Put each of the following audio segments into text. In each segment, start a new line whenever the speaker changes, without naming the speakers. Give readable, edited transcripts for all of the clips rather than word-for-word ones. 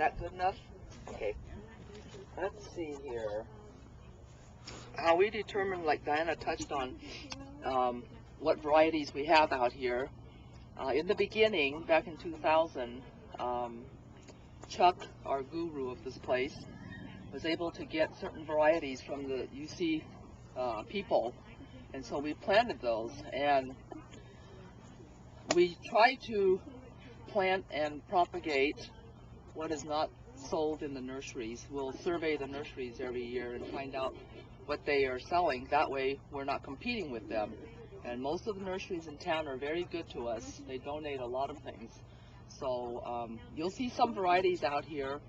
that good enough? Okay. Let's see here. How we determine, like Diana touched on, what varieties we have out here. In the beginning, back in 2000, Chuck, our guru of this place, was able to get certain varieties from the UC people, and so we planted those, and we try to plant and propagate what is not sold in the nurseries. We'll survey the nurseries every year and find out what they are selling. That way we're not competing with them. And most of the nurseries in town are very good to us. They donate a lot of things. So you'll see some varieties out here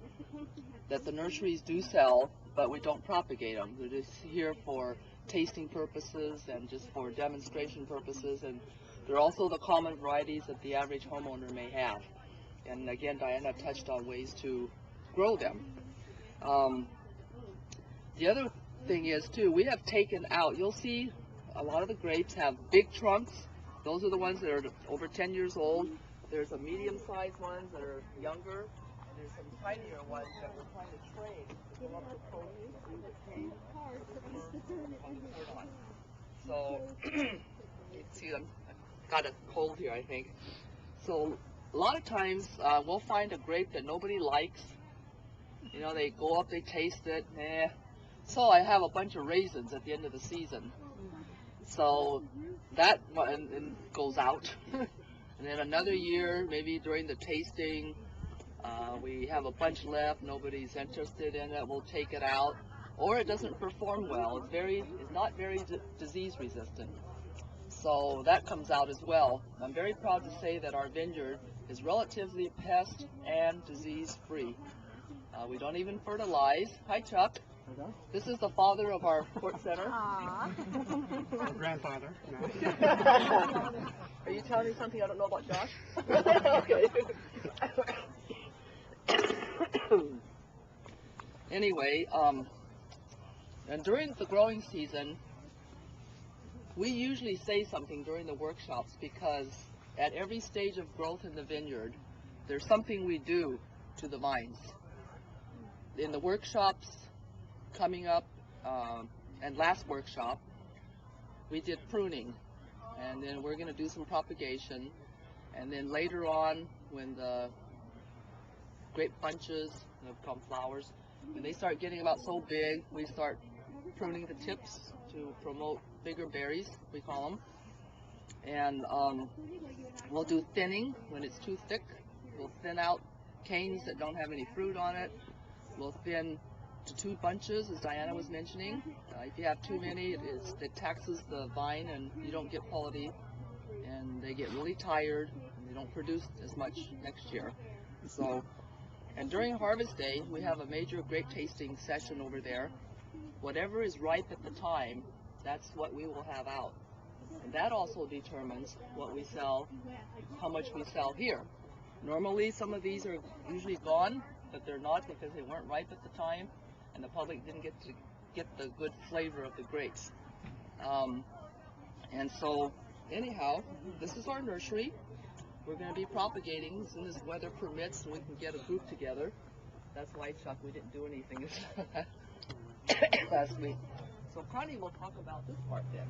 that the nurseries do sell, but we don't propagate them. They're just here for tasting purposes and just for demonstration purposes. And they're also the common varieties that the average homeowner may have. And again, Diana touched on ways to grow them. The other thing is too, we have taken out, you'll see a lot of the grapes have big trunks. Those are the ones that are over 10 years old. There's some medium-sized ones that are younger. There's some tinier ones that we're trying to train to go up to close to the So, you can see I've got a cold here, I think. So, a lot of times we'll find a grape that nobody likes. You know, they go up, they taste it, So I have a bunch of raisins at the end of the season. So that one goes out. And then another year, maybe during the tasting, we have a bunch left, nobody's interested in it, we'll take it out. Or it doesn't perform well, it's not very disease resistant. So that comes out as well. I'm very proud to say that our vineyard is relatively pest and disease free. We don't even fertilize. Hi, Chuck.
Hello.
This is the father of our court center.
Aww. Grandfather.
Are you telling me something I don't know about Josh? Okay. Anyway, and during the growing season, we usually say something during the workshops because at every stage of growth in the vineyard, there's something we do to the vines. In the workshops coming up, and last workshop, we did pruning, and then we're going to do some propagation, and then later on, when the grape bunches become flowers, when they start getting about so big, we start pruning the tips to promote bigger berries, we call them, and we'll do thinning when it's too thick. We'll thin out canes that don't have any fruit on it. We'll thin to 2 bunches, as Diana was mentioning. If you have too many, it taxes the vine and you don't get quality, and they get really tired and they don't produce as much next year. So, and during harvest day, we have a major grape tasting session over there. Whatever is ripe at the time, that's what we will have out. And that also determines what we sell, how much we sell here. Normally, some of these are usually gone, but they're not because they weren't ripe at the time, and the public didn't get to get the good flavor of the grapes. And so, anyhow, this is our nursery. We're going to be propagating as soon as weather permits and we can get a group together. That's why, Chuck, we didn't do anything last week. So Connie will talk about this part then.